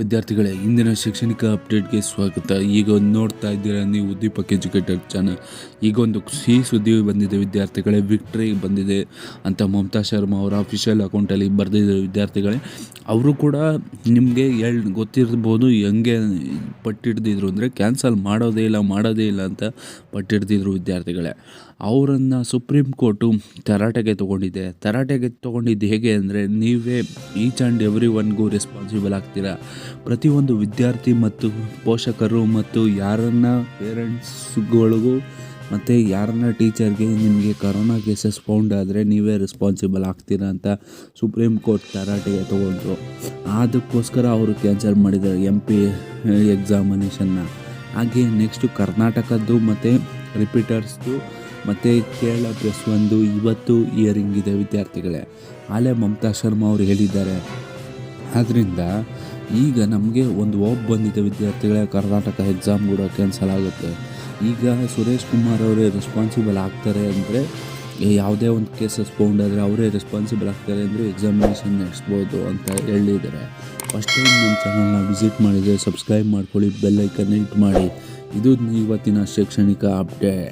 ವಿದ್ಯಾರ್ಥಿಗಳೇ, ಇಂದಿನ ಶೈಕ್ಷಣಿಕ ಅಪ್ಡೇಟ್ಗೆ ಸ್ವಾಗತ. ಈಗ ನೋಡ್ತಾ ಇದ್ದೀರಾ ನೀವು ದೀಪಕ್ ಎಜುಕೇಟರ್ ಚಾನಲ್. ಈಗ ಒಂದು ಸಿಹಿ ಸುದ್ದಿ ಬಂದಿದೆ ವಿದ್ಯಾರ್ಥಿಗಳೇ. ವಿಕ್ಟ್ರಿ ಬಂದಿದೆ ಅಂತ ಮಮತಾ ಶರ್ಮಾ ಅವರ ಅಫಿಷಿಯಲ್ ಅಕೌಂಟಲ್ಲಿ ಬರೆದಿದ್ದಾರೆ ವಿದ್ಯಾರ್ಥಿಗಳೇ. ಅವರು ಕೂಡ ನಿಮಗೆ ಗೊತ್ತಿರ್ಬೋದು ಹೆಂಗೆ ಪಟ್ಟಿಡ್ದಿದ್ರು ಅಂದರೆ ಕ್ಯಾನ್ಸಲ್ ಮಾಡೋದೇ ಇಲ್ಲ ಅಂತ ಪಟ್ಟಿಡ್ದಿದ್ರು ವಿದ್ಯಾರ್ಥಿಗಳೇ. ಅವರನ್ನು ಸುಪ್ರೀಂ ಕೋರ್ಟು ತರಾಟೆಗೆ ತೊಗೊಂಡಿದ್ದು ಹೇಗೆ ಅಂದರೆ, ನೀವೇ ಈಚ್ ಆ್ಯಂಡ್ ಎವ್ರಿ ಒನ್ಗೂ ರೆಸ್ಪಾನ್ಸಿಬಲ್ ಆಗ್ತೀರಾ. ಪ್ರತಿಯೊಂದು ವಿದ್ಯಾರ್ಥಿ ಮತ್ತು ಪೋಷಕರು ಮತ್ತು ಯಾರನ್ನ ಪೇರೆಂಟ್ಸ್ಗಳಿಗೂ ಮತ್ತು ಯಾರನ್ನ ಟೀಚರ್ಗೆ ನಿಮಗೆ ಕರೋನಾ ಕೇಸಸ್ ಫೌಂಡ್ ಆದರೆ ನೀವೇ ರೆಸ್ಪಾನ್ಸಿಬಲ್ ಆಗ್ತೀರಾ ಅಂತ ಸುಪ್ರೀಂ ಕೋರ್ಟ್ ತರಾಟೆಗೆ ತೊಗೊಂಡ್ರು. ಅದಕ್ಕೋಸ್ಕರ ಅವರು ಕ್ಯಾನ್ಸಲ್ ಮಾಡಿದ್ದಾರೆ MP ಎಕ್ಸಾಮಿನೇಷನ್ನ. ಹಾಗೆ ನೆಕ್ಸ್ಟು ಕರ್ನಾಟಕದ್ದು ಮತ್ತು ರಿಪೀಟರ್ಸ್ದು ಮತ್ತು ಕೇರಳ +1 ಇವತ್ತು ಹಿಯರಿಂಗ್ ಇದೆ ವಿದ್ಯಾರ್ಥಿಗಳೇ. ಆಲೇ ಮಮತಾ ಶರ್ಮಾ ಅವರು ಹೇಳಿದ್ದಾರೆ. ಆದ್ದರಿಂದ ಈಗ ನಮಗೆ ಒಂದು ಹೋಪ್ ಬಂದಿದೆ ವಿದ್ಯಾರ್ಥಿಗಳೇ, ಕರ್ನಾಟಕ ಎಕ್ಸಾಮ್ ಕೂಡ ಕ್ಯಾನ್ಸಲ್ ಆಗುತ್ತೆ. ಈಗ ಸುರೇಶ್ ಕುಮಾರ್ ಅವರೇ ರೆಸ್ಪಾನ್ಸಿಬಲ್ ಆಗ್ತಾರೆ ಅಂದರೆ, ಯಾವುದೇ ಒಂದು ಕೇಸಸ್ ಫೌಂಡ್ ಆದರೆ ಅವರೇ ರೆಸ್ಪಾನ್ಸಿಬಲ್ ಆಗ್ತಾರೆ ಅಂದರೆ ಎಕ್ಸಾಮಿನೇಷನ್ ನಡೆಸ್ಬೋದು ಅಂತ ಹೇಳಿದ್ದಾರೆ. ಫಸ್ಟ್ ಟೈಮ್ ನಮ್ಮ ಚಾನಲ್ನ ವಿಸಿಟ್ ಮಾಡಿದರೆ ಸಬ್ಸ್ಕ್ರೈಬ್ ಮಾಡ್ಕೊಳ್ಳಿ, ಬೆಲ್ ಐಕನ್ ಹಿಟ್ ಮಾಡಿ. ಇದು ಇವತ್ತಿನ ಶೈಕ್ಷಣಿಕ ಅಪ್ಡೇಟ್.